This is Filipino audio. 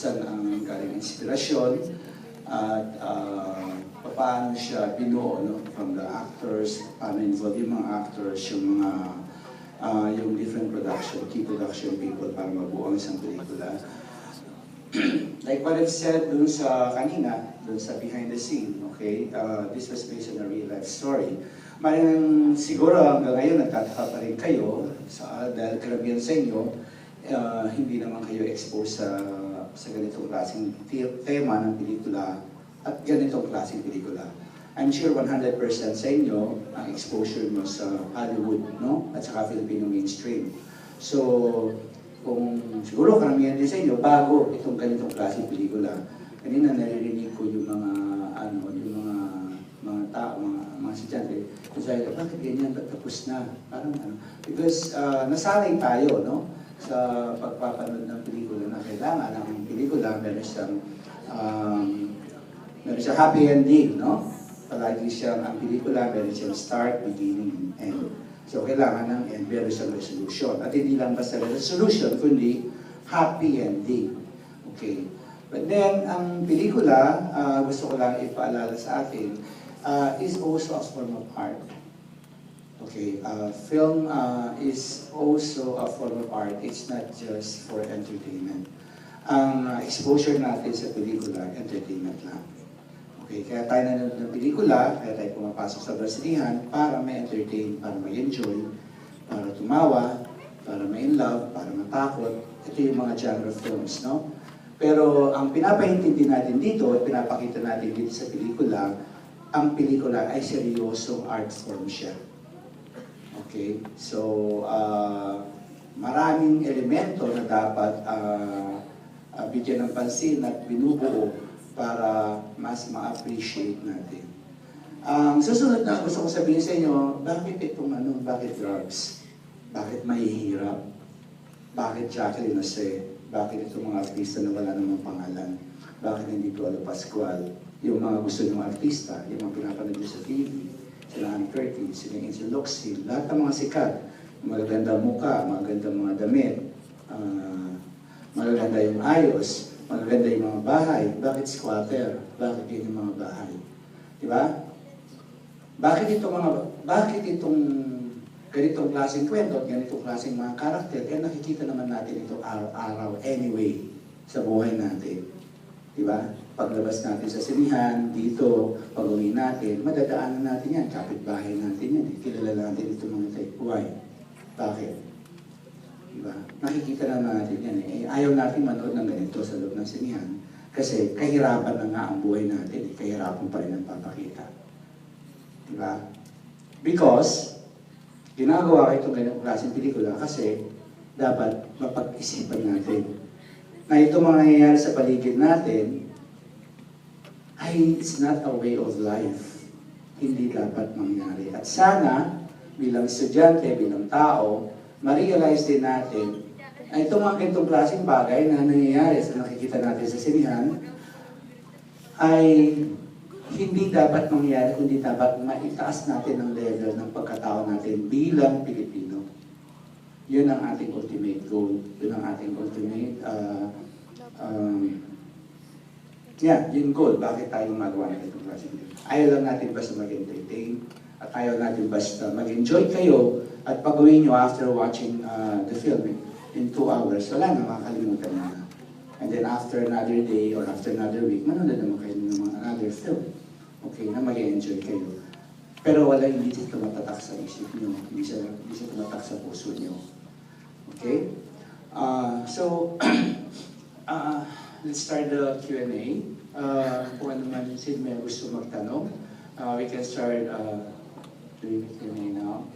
saan ang galing inspirasyon, at paano siya binuo, no? From the actors, paano involved yung mga actors, yung mga yung different production, key production people para mabuo ang isang pelikula. Like what I've said dun sa kanina, dun sa behind the scene, okay? This was based on a real life story. Maring siguro hanggang ngayon nagtataka pa rin kayo dahil karamihan sa inyo, hindi naman kayo exposed sa ganitong klaseng tema ng pelikula at ganitong klaseng pelikula. I'm sure 100% sa inyo ang exposure mo sa Hollywood, no? At saka Filipino mainstream. So, kung siguro karamihan din sa inyo, bago itong ganitong klaseng pelikula, kanina naririnig ko yung mga tao, mga estudyante, kung sabi ka, bakit ganyan, tapos na? Parang because nasanay tayo, no? Sa pagpapanood ng pelikula na kailangan ng pelikula, meron siyang happy ending, no? Palagi siyang ang pelikula, meron siyang start, beginning, and end. So kailangan ng end, meron siyang resolution. At hindi lang basta resolution, kundi happy ending. Okay. But then, ang pelikula, gusto ko lang ipaalala sa atin, is also a form of art. Okay, film is also a form of art. It's not just for entertainment. Ang exposure natin sa pelikula, entertainment lang. Okay, kaya tayo nanonood ng pelikula, kaya tayo pumapasok sa basilihan para ma-entertain, para ma-enjoy, para tumawa, para ma-in-love, para matakot. Ito yung mga genre films, no? Pero ang pinapaintindi natin dito, at pinapakita natin dito sa pelikula, ang pelikula ay seryosong art form siya. Okay? So, maraming elemento na dapat bigyan ng pansin at binubuo para mas ma-appreciate natin. Susunod na gusto ko sabihin sa inyo, bakit itong bakit drugs? Bakit mahihirap? Bakit Jacqueline Jose? Bakit itong mga artista na wala namang pangalan? Bakit hindi Piolo Pascual? Yung mga gusto ng artista, yung mga pinapanood nyo sa TV, sila Annie Curtis, sila Ansel Locsin, lahat ng mga sikat, magaganda mukha, magaganda mga damit, magaganda yung ayos, magaganda yung mga bahay. Bakit squatter? Bakit yun yung mga bahay? Diba? Bakit itong ganitong klaseng kwento at ganitong klaseng mga karakter, nakikita naman natin ito araw-araw anyway sa buhay natin. Diba? Paglabas natin sa sinihan, dito, pag-uwi natin, madadaanan natin yan, kapitbahay natin yan, kilala natin ito mga tayo. Why? Bakit? Diba? Nakikita naman natin yan. Ayaw natin manood ng ganito sa loob ng sinihan kasi kahirapan na nga ang buhay natin, kahirapan pa rin ang papakita. Diba? Because, ginagawa ko itong ganitong klaseng pelikula kasi dapat mapag-isipan natin na itong mga nangyayari sa paligid natin ay it's not a way of life. Hindi dapat mangyari. At sana, bilang estudyante, bilang tao, ma-realize din natin na itong mga ganitong klaseng bagay na nangyayari sa nakikita natin sa sinihan ay hindi dapat mangyari, kundi dapat maitaas natin ang level ng pagkatao natin bilang Pilipino. Yun ang ating ultimate goal. Yun ang ating ultimate yung goal. Bakit tayo magawa ng itong klaseng dito? Ayaw lang natin basta mag-entertain at ayaw natin basta mag-enjoy kayo at pag-uwi nyo after watching the film in 2 hours, wala na, makakalimutan na. And then after another day or after another week, manonood naman kayo ng another film. Okay, na mag-enjoy kayo. Pero hindi siya tumatatak sa isip nyo, hindi siya tumatak sa puso nyo. Okay? So, let's start the Q&A. Kung ano man may gusto magtanong, we can start doing the Q&A now.